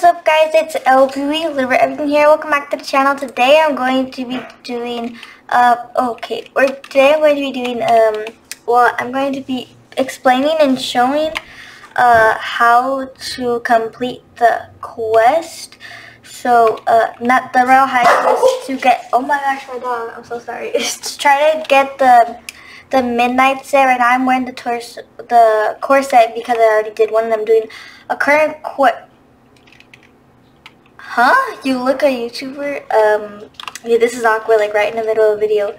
is up, guys? It's LBW, Liver Everything here. Welcome back to the channel. Today I'm going to be doing I'm going to be explaining and showing how to complete the quest. So not the Royal High quest, to get, oh my gosh, my dog, I'm so sorry. To try to get the midnight set. Right now I'm wearing the corset because I already did one and I'm doing a current quest. Huh? You look a YouTuber? Yeah, this is awkward, like right in the middle of a video.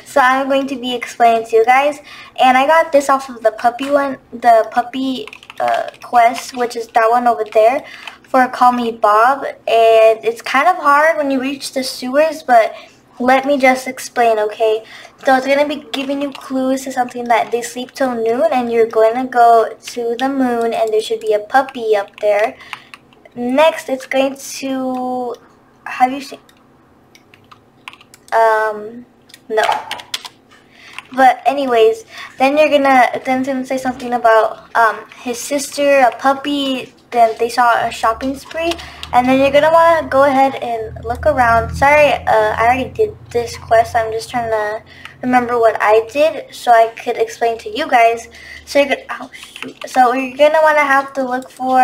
So I'm going to be explaining to you guys, and I got this off of the puppy one, the puppy quest, which is that one over there, for Call Me Bob. And it's kind of hard when you reach the sewers, but let me just explain, okay? So it's going to be giving you clues to something that they sleep till noon, and you're going to go to the moon, and there should be a puppy up there. Next, it's going to, have you seen, no. But anyways, then it's gonna say something about his sister, a puppy, then they saw a shopping spree, and then you're gonna wanna go ahead and look around. Sorry, I already did this quest. I'm just trying to remember what I did so I could explain to you guys. So you're gonna wanna have to look for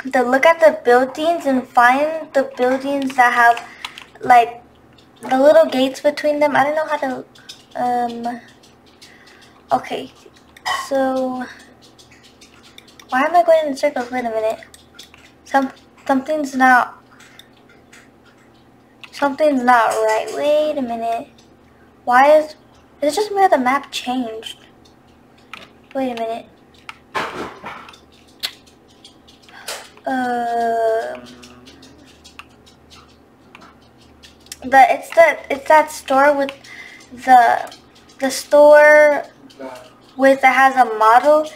look at the buildings and find the buildings that have like the little gates between them. I don't know how to okay, so why am I going in circles? Wait a minute. Something's not right. Wait a minute. Why is it just me or the map changed? Wait a minute. It's that store with the store with that has a model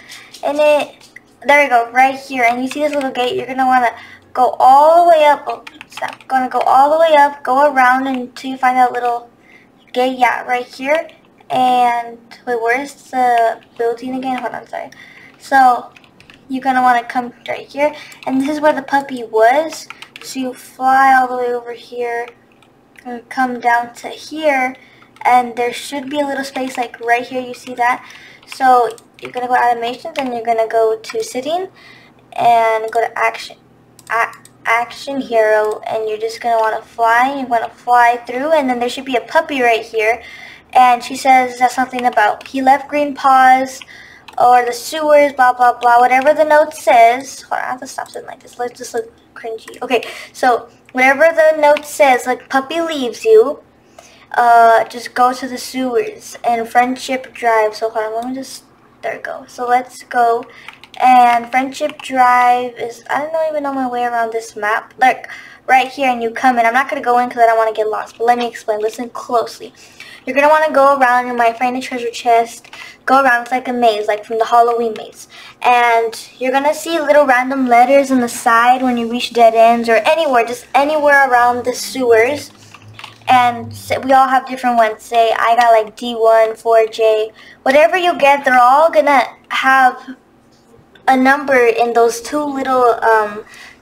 in it. There you go, right here. And you see this little gate. You're gonna want to go all the way up. Oh, stop. Gonna go all the way up. Go around until you find that little gate. Yeah, right here. And wait, where's the building again? Hold on, sorry. So you're gonna want to come right here, and this is where the puppy was. So you fly all the way over here and come down to here, and there should be a little space like right here. You see that? So you're gonna go to animations, and you're gonna go to sitting and go to action hero, and you're just gonna want to fly. You want to fly through, and then there should be a puppy right here, and she says something about he left green paws, or the sewers, blah blah blah, whatever the note says. Hold on, I have to stop sitting like this. Let's just look cringy. Okay, so whatever the note says, like puppy leaves you, just go to the sewers and Friendship Drive. So hold on, let me just, there we go. So let's go, and Friendship Drive is, I don't even know my way around this map, like right here, and you come in. I'm not going to go in because I don't want to get lost, but let me explain. Listen closely. You're going to want to go around. You might find a treasure chest. Go around. It's like a maze, like from the Halloween maze. And you're going to see little random letters on the side when you reach dead ends, or anywhere, just anywhere around the sewers. And we all have different ones. Say I got like D1, 4J. Whatever you get, they're all going to have a number in those two little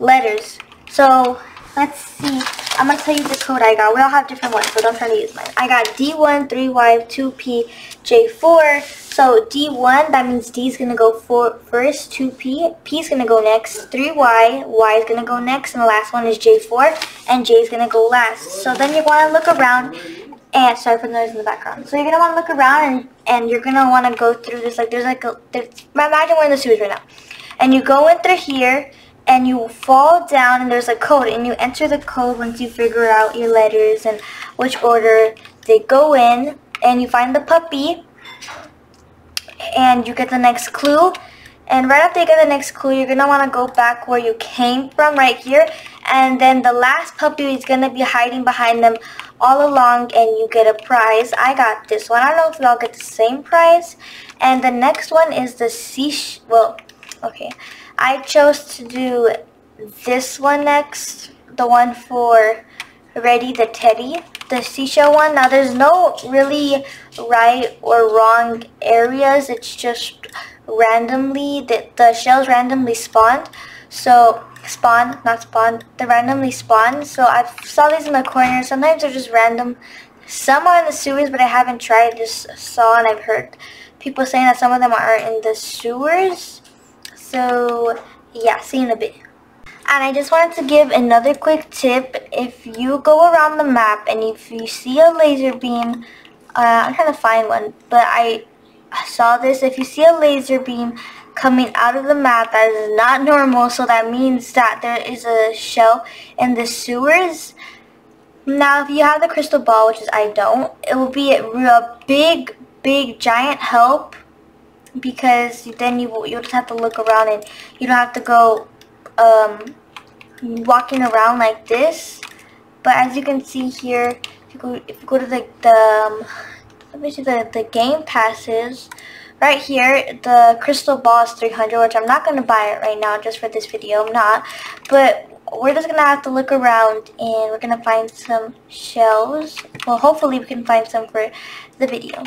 letters. So let's see. I'm going to tell you the code I got. We all have different ones, so don't try to use mine. I got D1, 3Y, 2P, J4. So D1, that means D is going to go first, 2P, P is going to go next, 3Y, Y is going to go next, and the last one is J4, and J is going to go last. So then you want to look around, and sorry for the noise in the background. So you're going to want to look around, and you're going to want to go through this, like imagine we're in the sewers right now. And you go in through here, and you fall down, and there's a code, and you enter the code once you figure out your letters and which order they go in, and you find the puppy, and you get the next clue. And right after you get the next clue, you're going to want to go back where you came from, right here, and then the last puppy is going to be hiding behind them all along, and you get a prize. I got this one. I don't know if we all get the same prize. And the next one is the I chose to do this one next, the one for Reddie the Teddie, the seashell one. Now there's no really right or wrong areas, it's just randomly, the shells randomly spawned. So not spawn, they randomly spawn. So I saw these in the corner. Sometimes they're just random. Some are in the sewers, but I haven't tried. Just saw and I've heard people saying that some of them are in the sewers. So yeah, see you in a bit. And I just wanted to give another quick tip. If you go around the map and if you see a laser beam, I'm trying to find one, but I saw this. If you see a laser beam coming out of the map, that is not normal, so that means that there is a shell in the sewers. Now, if you have the crystal ball, which is I don't, it will be a big giant help, because then you'll just have to look around and you don't have to go walking around like this. But as you can see here, if you go to let me see the game passes. Right here, the crystal ball is 300, which I'm not going to buy it right now just for this video. I'm not. But we're just going to have to look around and we're going to find some shells. Well, hopefully we can find some for the video.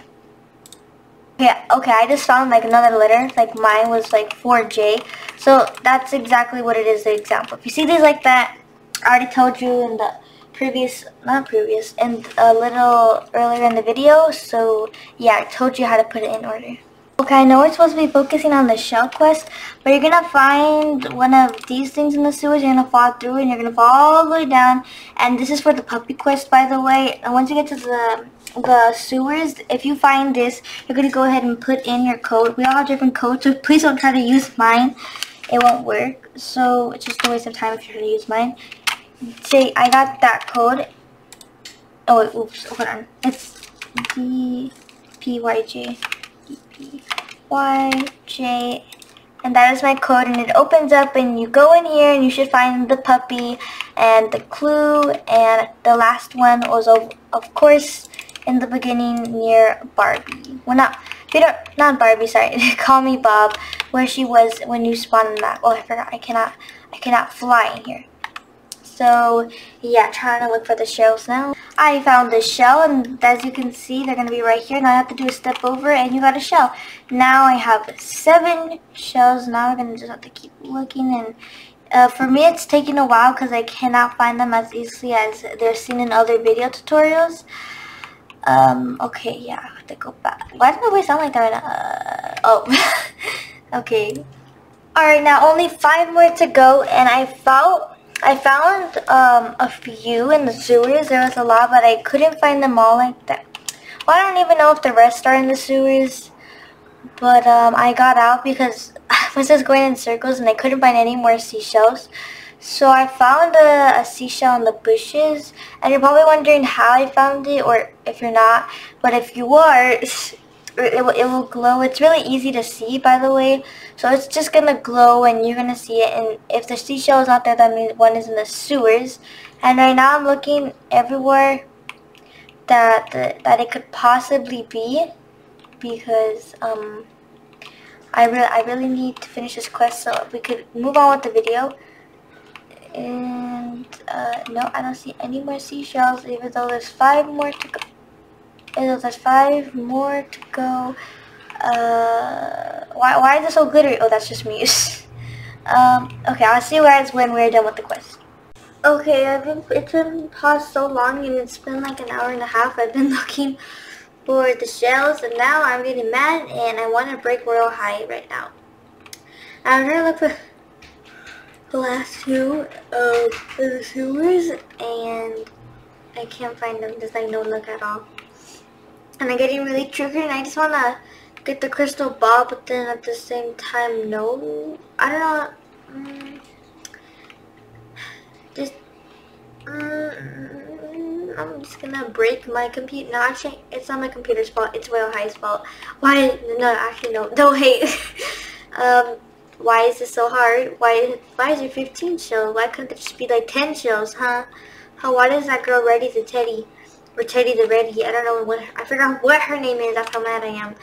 Yeah, okay, I just found like another letter. Like mine was like 4J. So that's exactly what it is, the example. If you see these like that, I already told you in the and a little earlier in the video. So yeah, I told you how to put it in order. Okay, I know we're supposed to be focusing on the shell quest, but you're gonna find one of these things in the sewers. You're gonna fall through and you're gonna fall all the way down. And this is for the puppy quest, by the way. And once you get to the sewers, if you find this, you're gonna go ahead and put in your code. We all have different codes, so please don't try to use mine. It won't work. So it's just a waste of time if you're gonna use mine. Say I got that code. Oh wait, oops, hold on. It's DPYJ. DPYJ. And that is my code, and it opens up and you go in here and you should find the puppy and the clue, and the last one was of course in the beginning near Barbie. Well, not Barbie, sorry. Call me Bob, where she was when you spawn in that. Oh, I forgot. I cannot fly in here. So yeah, trying to look for the shells now. I found the shell, and as you can see, they're gonna be right here. Now I have to do a step over, and you got a shell. Now I have 7 shells. Now we're gonna just have to keep looking, and for me, it's taking a while because I cannot find them as easily as they're seen in other video tutorials. Okay, yeah, I have to go back. Why does my voice sound like that right now? Oh, okay. Alright, now only 5 more to go, and I found a few in the sewers. There was a lot, but I couldn't find them all like that. Well, I don't even know if the rest are in the sewers, but I got out because I was just going in circles and I couldn't find any more seashells. So I found a seashell in the bushes, and you're probably wondering how I found it, or if you're not. But if you are, it will glow. It's really easy to see, by the way. So it's just gonna glow and you're gonna see it. And if the seashell is not there, that means one is in the sewers. And right now I'm looking everywhere that it could possibly be, because I really need to finish this quest so we could move on with the video. And no, I don't see any more seashells, even though there's 5 more to go. There's 5 more to go. Why is it so glittery? Oh, that's just me. Okay, I'll see you guys when we're done with the quest. Okay, it's been paused so long, and it's been like an hour and a half. I've been looking for the shells, and now I'm getting mad, and I want to break Royal High right now. I'm trying to look for the last 2 of the sewers, and I can't find them. There's like no luck at all. And I'm getting really triggered, and I just want to get the crystal ball, but then at the same time, no. I don't know. I'm just gonna break my computer. No, actually, it's not my computer's fault. It's Royal High's fault. Why? No, actually, no. Don't hate. Why is this so hard? Why is there 15 shells? Why couldn't there just be like 10 shells, huh? Why does that girl Reddie the Teddie, or Teddy the Reddie, I don't know I forgot what her name is. That's how mad I am.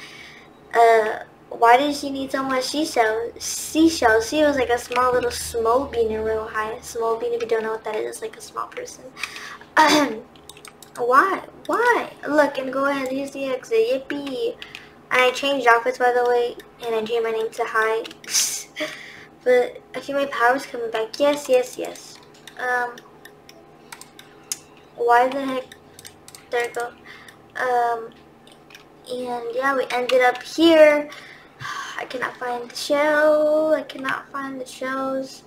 Why did she need so much seashells? She was like a small little small bean in Royal High. Small bean, if you don't know what that is, it's like a small person. Why? Look, and go ahead, here's the exit. Yippee! And I changed outfits, by the way, and I changed my name to Hi. But I think my power's coming back. Yes, yes, yes. Why the heck? There we go. And yeah, we ended up here. I cannot find the shell. I cannot find the shells.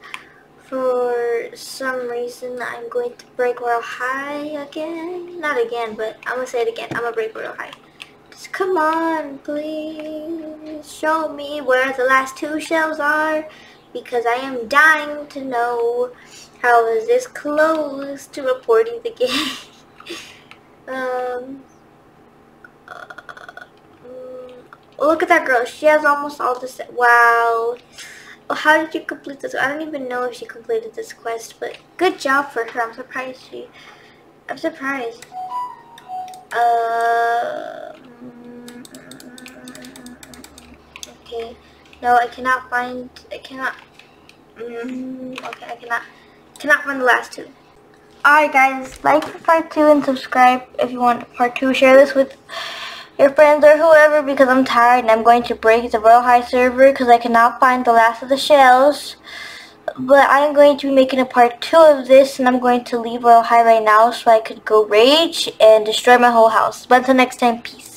For some reason, I'm going to break Royal High again. Not again, but I'm going to say it again. I'm going to break Royal High. Just come on, please. Show me where the last 2 shells are. Because I am dying to know how is this close to reporting the game. Look at that girl. She has almost all this. Wow. How did you complete this? I don't even know if she completed this quest, but good job for her. I'm surprised. Okay. No, I cannot find. Okay, I cannot find the last 2. Alright guys, like for part 2 and subscribe if you want part 2. Share this with your friends or whoever because I'm tired and I'm going to break the Royal High server because I cannot find the last of the shells. But I'm going to be making a part 2 of this and I'm going to leave Royal High right now so I could go rage and destroy my whole house. But until next time, peace.